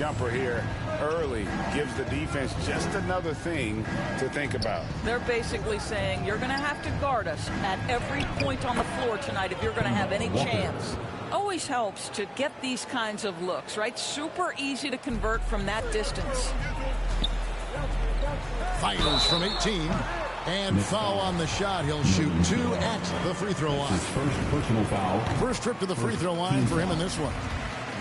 Jumper here early gives the defense just another thing to think about. They're basically saying you're going to have to guard us at every point on the floor tonight if you're going to have any chance. Always helps to get these kinds of looks, right? Super easy to convert from that distance. Fires from 18 and foul on the shot. He'll shoot 2 at the free throw line. His first personal foul. First trip to the free throw line for him in this one.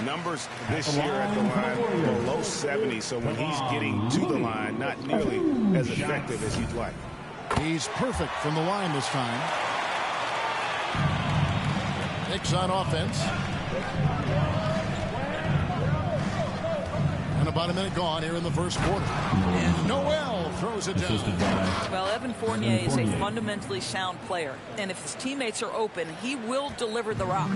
Numbers this year at the line below 70, so when he's getting to the line, not nearly as effective as he'd like. He's perfect from the line this time. Knicks on offense. And about a minute gone here in the first quarter. And Noel throws it down. Well, Evan Fournier is a fundamentally sound player. And if his teammates are open, he will deliver the rock.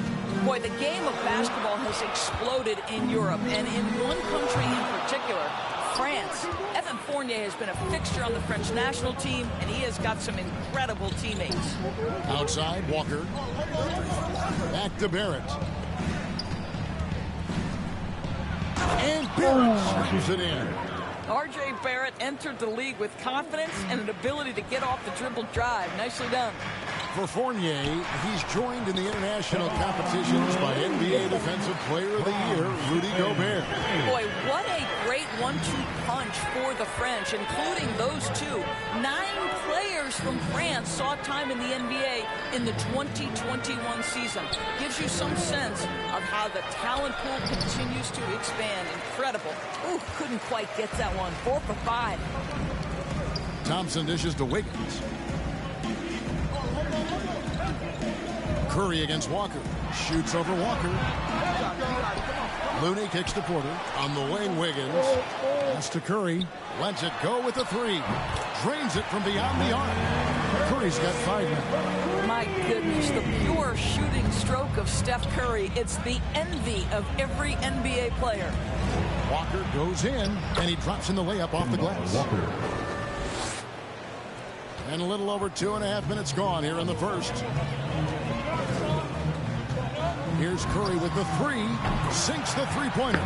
Boy, the game of basketball has exploded in Europe. And in one country in particular, France. Evan Fournier has been a fixture on the French national team, and he has got some incredible teammates. Outside, Walker. Back to Barrett. And Barrett screws it in. R.J. Barrett entered the league with confidence and an ability to get off the dribble drive. Nicely done. For Fournier, he's joined in the international competitions by NBA Defensive Player of the Year, Rudy Gobert. Boy, what a great 1-2 punch for the French, including those two. 9 players from France saw time in the NBA in the 2021 season. Gives you some sense of how the talent pool continues to expand. Incredible. Ooh, couldn't quite get that one. 4 for 5. Thompson dishes to Wiggins. Curry against Walker. Shoots over Walker. Looney kicks to Porter. On the wing, Wiggins. Pass to Curry. Lets it go with a 3. Drains it from beyond the arc. Curry's got 5 now. My goodness, the pure shooting stroke of Steph Curry. It's the envy of every NBA player. Walker goes in, and he drops in the layup off the glass. Walker. And a little over 2.5 minutes gone here in the first. Here's Curry with the 3. Sinks the three-pointer.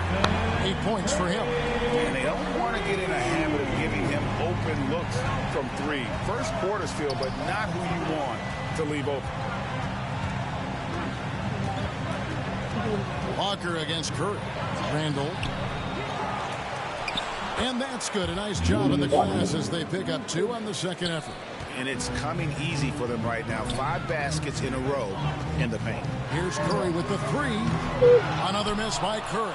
8 points for him. And they don't want to get in a habit of giving him open looks from 3. First quarter's feel, but not who you want to leave open. Walker against Curry. Randall. And that's good. A nice job in the glass as they pick up 2 on the second effort. And it's coming easy for them right now. 5 baskets in a row in the paint. Here's Curry with the 3. Another miss by Curry.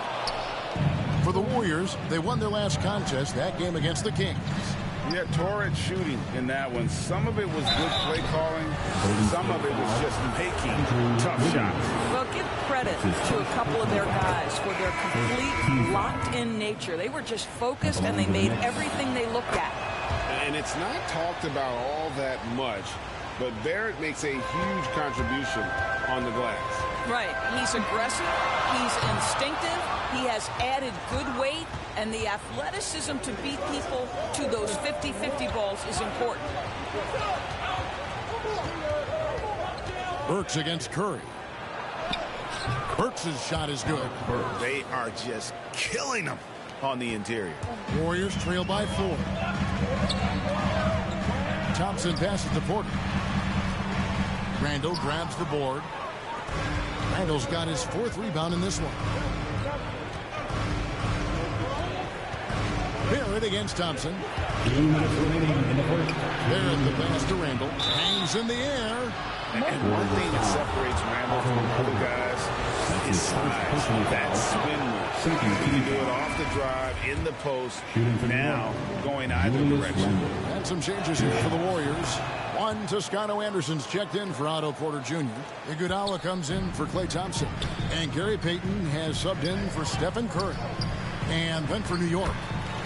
For the Warriors, they won their last contest, that game against the Kings. Yeah, torrid shooting in that one. Some of it was good play calling. Some of it was just making tough shots. Well, give credit to a couple of their guys for their complete locked-in nature. They were just focused, and they made everything they looked at. And it's not talked about all that much, but Barrett makes a huge contribution on the glass. Right. He's aggressive. He's instinctive. He has added good weight, and the athleticism to beat people to those 50-50 balls is important. Burks against Curry. Burks' shot is good. They are just killing them on the interior. Warriors trail by 4. Thompson passes to Porter. Randall grabs the board. Randall's got his 4th rebound in this one. Barrett against Thompson. 2 minutes remaining in the first. Barrett the pass to Randall. Hangs in the air. And one thing that separates Randall from other guys is size. That spin move. He can do it off the drive, in the post, now going either direction. And some changes here for the Warriors. One, Toscano Anderson's checked in for Otto Porter Jr. Iguodala comes in for Klay Thompson. And Gary Payton has subbed in for Stephen Curry. And then for New York,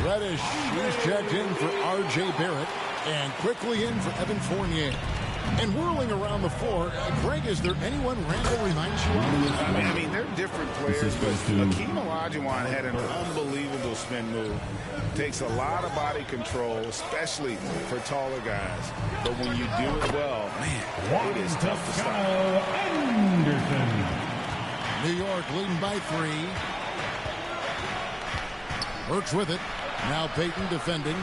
Reddish, he's checked in for R.J. Barrett. And quickly in for Evan Fournier. And whirling around the floor, Greg, is there anyone Randall reminds you of? I mean, they're different players, but Hakeem Olajuwon had an unbelievable spin move. Takes a lot of body control, especially for taller guys. But when you do it well, man, it is tough to stop. Anderson. New York leading by 3. Burks with it. Now Payton defending.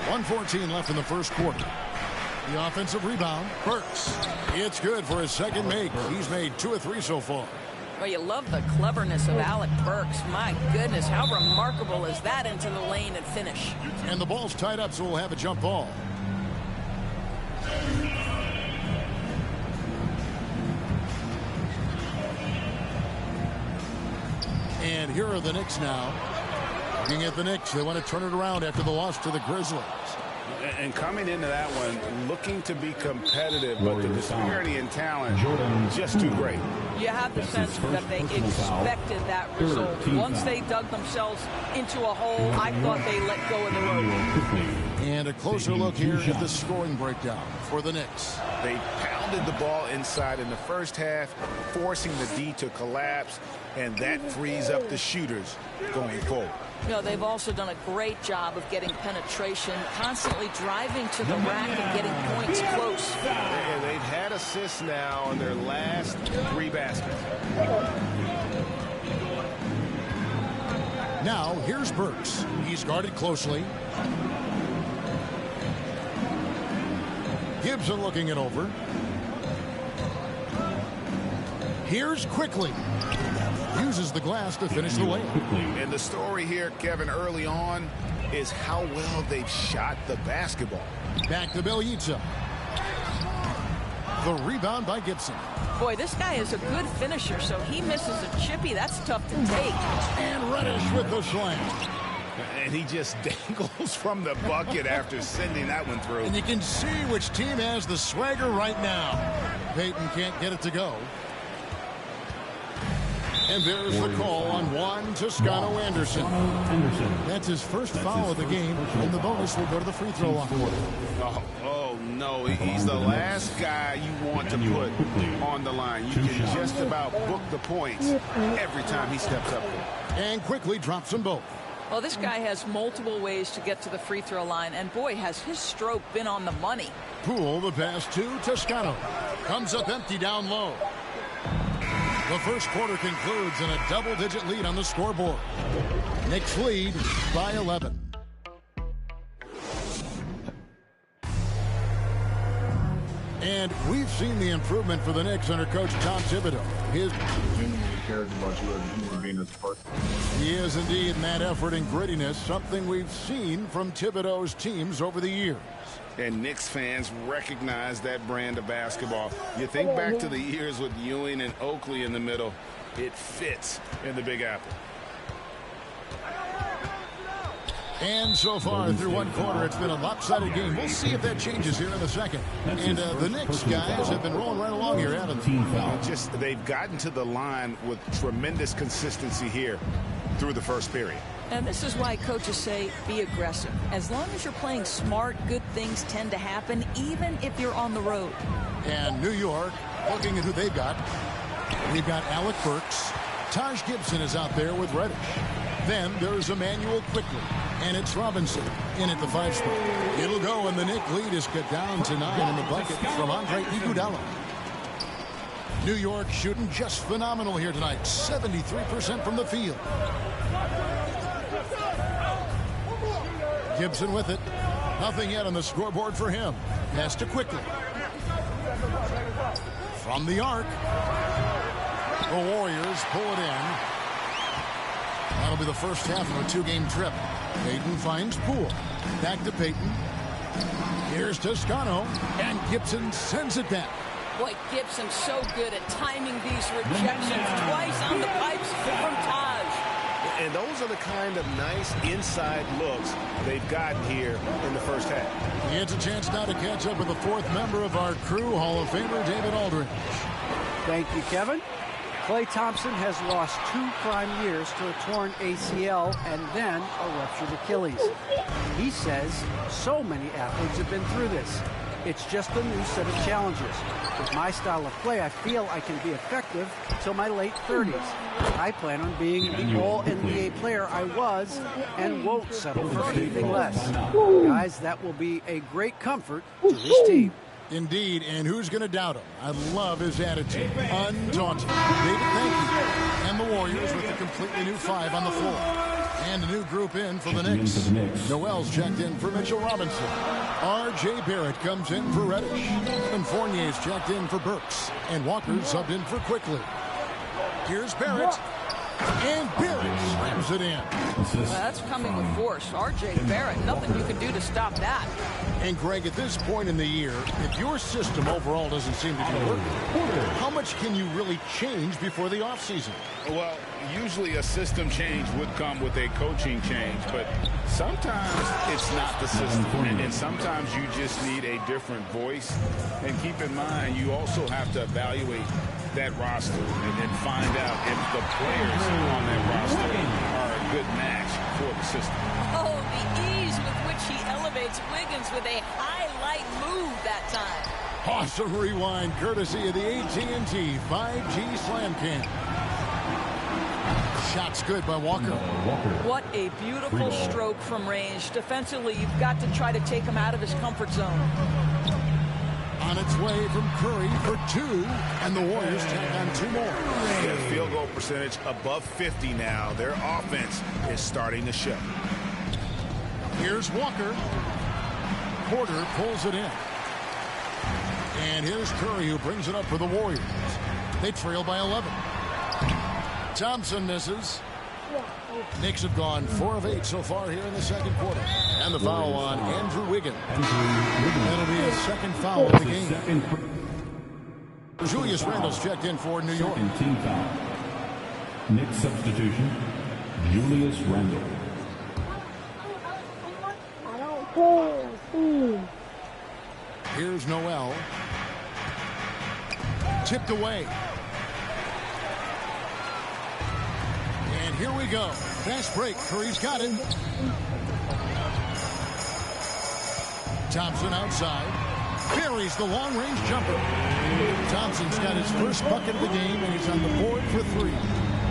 1:14 left in the first quarter. The offensive rebound. Burks. It's good for his second make. He's made 2 of 3 so far. Well, you love the cleverness of Alec Burks. My goodness, how remarkable is that into the lane and finish? And the ball's tied up, so we'll have a jump ball. And here are the Knicks now. Looking at the Knicks, they want to turn it around after the loss to the Grizzlies. And coming into that one, looking to be competitive, but the disparity in talent just too great. You have the sense that they expected that result. Once they dug themselves into a hole, I thought they let go of the rope. And a closer look here at the scoring breakdown for the Knicks. They pounded the ball inside in the first half, forcing the D to collapse, and that frees up the shooters going forward. You know, they've also done a great job of getting penetration, constantly driving to the rack and getting points close. And they've had assists now on their last 3 baskets. Now, here's Burks. He's guarded closely. Gibson looking it over. Here's Quickly. Uses the glass to finish the layup. And the story here, Kevin, early on is how well they've shot the basketball. Back to Bielitsa. The rebound by Gibson. Boy, this guy is a good finisher, so he misses a chippy. That's tough to take. And Reddish with the slam. And he just dangles from the bucket after sending that one through. And you can see which team has the swagger right now. Payton can't get it to go. And there's the call on Juan Toscano Anderson. That's his first foul of the game, and the bonus will go to the free throw line. Oh no, he's the last guy you want to put on the line. You can just about book the points every time he steps up there. And quickly drops them both. Well, this guy has multiple ways to get to the free throw line, and boy, has his stroke been on the money. Poole, the pass to Toscano. Comes up empty down low. The first quarter concludes in a double-digit lead on the scoreboard. Knicks lead by 11. And we've seen the improvement for the Knicks under Coach Tom Thibodeau. He is indeed in that effort and grittiness, something we've seen from Thibodeau's teams over the years. And Knicks fans recognize that brand of basketball. You think back to the years with Ewing and Oakley in the middle. It fits in the Big Apple. And so far through one quarter, it's been a lopsided game. We'll see if that changes here in a second. And the Knicks guys have been rolling right along here, haven't they? They've gotten to the line with tremendous consistency here through the first period. And this is why coaches say be aggressive. As long as you're playing smart, good things tend to happen, even if you're on the road. And New York, looking at who they've got. We've got Alec Burks. Taj Gibson is out there with Reddish. Then there's Emmanuel Quickly. And it's Robinson in at the 5 spot. It'll go, and the Knicks lead is cut down to 9 in the bucket from Andre Iguodala. New York shooting just phenomenal here tonight. 73% from the field. Gibson with it. Nothing yet on the scoreboard for him. Pass to Quickly. From the arc. The Warriors pull it in. That'll be the first half of a 2-game trip. Payton finds Poole. Back to Payton. Here's Toscano. And Gibson sends it back. Boy, Gibson's so good at timing these rejections. Twice on the pipes from Taj. And those are the kind of nice inside looks they've gotten here in the first half. He gets a chance now to catch up with the 4th member of our crew, Hall of Famer David Aldridge. Thank you, Kevin. Klay Thompson has lost 2 prime years to a torn ACL and then a ruptured Achilles. He says so many athletes have been through this. It's just a new set of challenges. With my style of play, I feel I can be effective till my late 30s. I plan on being the all-NBA player I was and won't settle for anything less. Guys, that will be a great comfort to this team. Indeed, and who's going to doubt him? I love his attitude. Undaunted. David, thank you. a new 5 on the floor. And a new group in for the Knicks. Noel's checked in for Mitchell Robinson. R.J. Barrett comes in for Reddish. And Fournier's checked in for Burks. And Walker's subbed in for Quickly. Here's Barrett. And Barrett slams it in. Well, that's coming with force. R.J. Barrett, nothing you can do to stop that. And Greg, at this point in the year, if your system overall doesn't seem to be working, how much can you really change before the offseason? Well, usually a system change would come with a coaching change, but sometimes it's not the system, and sometimes you just need a different voice. And keep in mind, you also have to evaluate that roster and find out if the players on that roster are a good match for the system. Oh, the ease with which he elevates Wiggins with a highlight move that time. Awesome rewind courtesy of the AT&T 5G Slam Cam. Shot's good by Walker. What a beautiful stroke from range. Defensively, you've got to try to take him out of his comfort zone. On its way from Curry for 2, and the Warriors tack on 2 more. Their field goal percentage above 50 now. Their offense is starting to show. Here's Walker. Porter pulls it in. And here's Curry, who brings it up for the Warriors. They trail by 11. Thompson misses. Knicks have gone 4 of 8 so far here in the second quarter. And the foul on Andrew Wiggins. That'll be his second foul of the game. Julius Randle's checked in for New York. Team foul. Knicks substitution, Julius Randle. Here's Noel. Tipped away. And here we go. Fast break. Curry's got it. Thompson outside. Buries the long-range jumper. Thompson's got his first bucket of the game, and he's on the board for 3.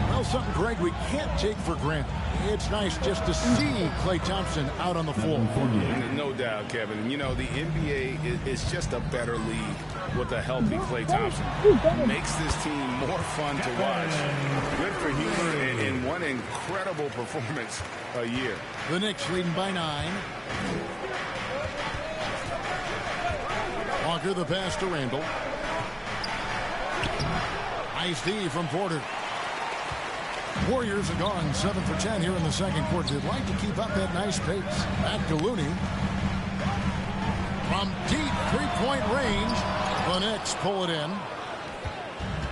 Well, something, Greg, we can't take for granted. It's nice just to see Klay Thompson out on the floor. No doubt, Kevin. You know, the NBA is just a better league with a healthy Klay Thompson. Makes this team more fun to watch. Good for him in one incredible performance a year. The Knicks leading by 9. Walker the pass to Randle. Nice D from Porter. Warriors are gone 7 for 10 here in the second quarter. They'd like to keep up that nice pace. Back to Looney. From deep three-point range, the Knicks pull it in.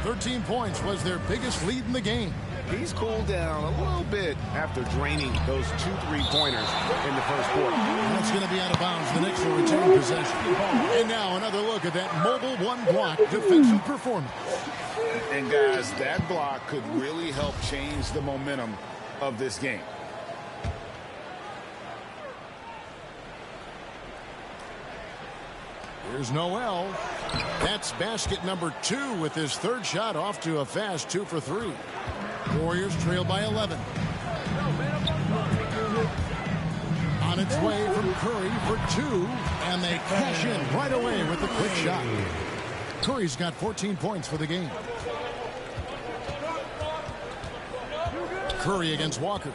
13 points was their biggest lead in the game. He's cooled down a little bit after draining those 2 3-pointers in the first quarter. That's going to be out of bounds. The Knicks will retain possession. And now another look at that mobile one-block defensive performance. And guys, that block could really help change the momentum of this game. Here's Noel. That's basket number 2 with his third shot off to a fast 2 for 3. Warriors trail by 11. On its way from Curry for 2, and they cash in right away with a quick shot. Curry's got 14 points for the game. Curry against Walker.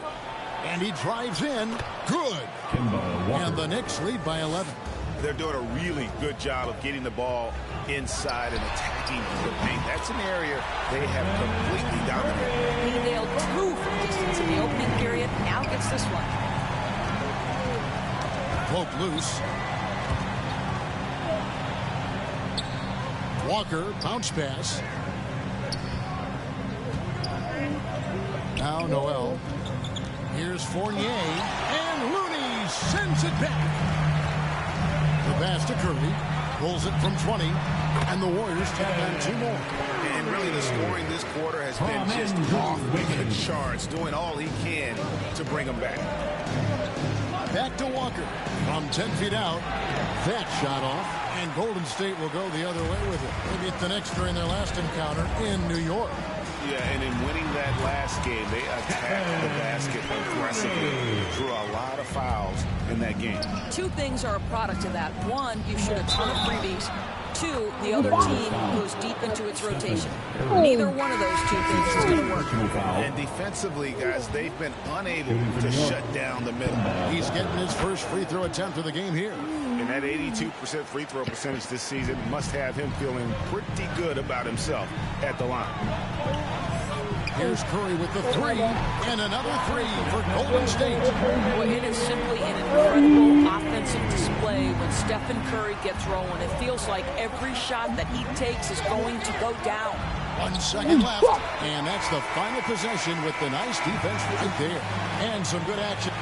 And he drives in. Good. And the Knicks lead by 11. They're doing a really good job of getting the ball inside and attacking the paint. That's an area they have completely dominated. He nailed 2 from distance in the opening period. Now gets this one. Poke loose. Walker, bounce pass. Now Noel. Here's Fournier. And Looney sends it back. The pass to Curry. Pulls it from 20. And the Warriors tack on 2 more. And really the scoring this quarter has been just off the charts, doing all he can to bring them back. Back to Walker. From 10 feet out. That shot off. And Golden State will go the other way with it. They beat the Knicks during their last encounter in New York. Yeah, and in winning that last game, they attacked the basket aggressively. Drew a lot of fouls in that game. Two things are a product of that. One, you shoot a ton of freebies. Two, the other team goes deep into its rotation. Neither one of those two things is going to work. And defensively, guys, they've been unable to shut down the middle. He's getting his first free throw attempt of the game here. And that 82% free throw percentage this season must have him feeling pretty good about himself at the line. Here's Curry with the three, and another three for Golden State. Well, it is simply an incredible offensive display when Stephen Curry gets rolling. It feels like every shot that he takes is going to go down. 1 second left, and that's the final possession with the nice defense right there. And some good action.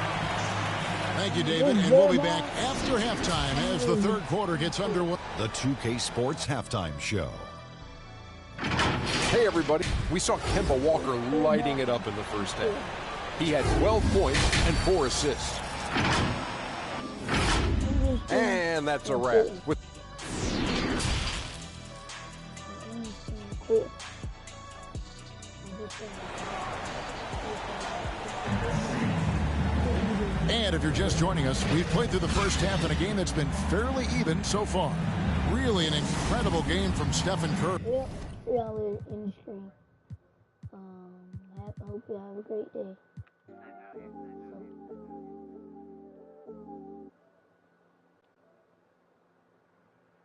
Thank you, David, and we'll be back after halftime as the third quarter gets underway. The 2K Sports Halftime Show. Hey everybody, we saw Kemba Walker lighting it up in the first half. He had 12 points and 4 assists. And that's a wrap. And if you're just joining us, we've played through the first half in a game that's been fairly even so far. Really an incredible game from Stephen Curry. Y'all in the stream. I hope you have a great day.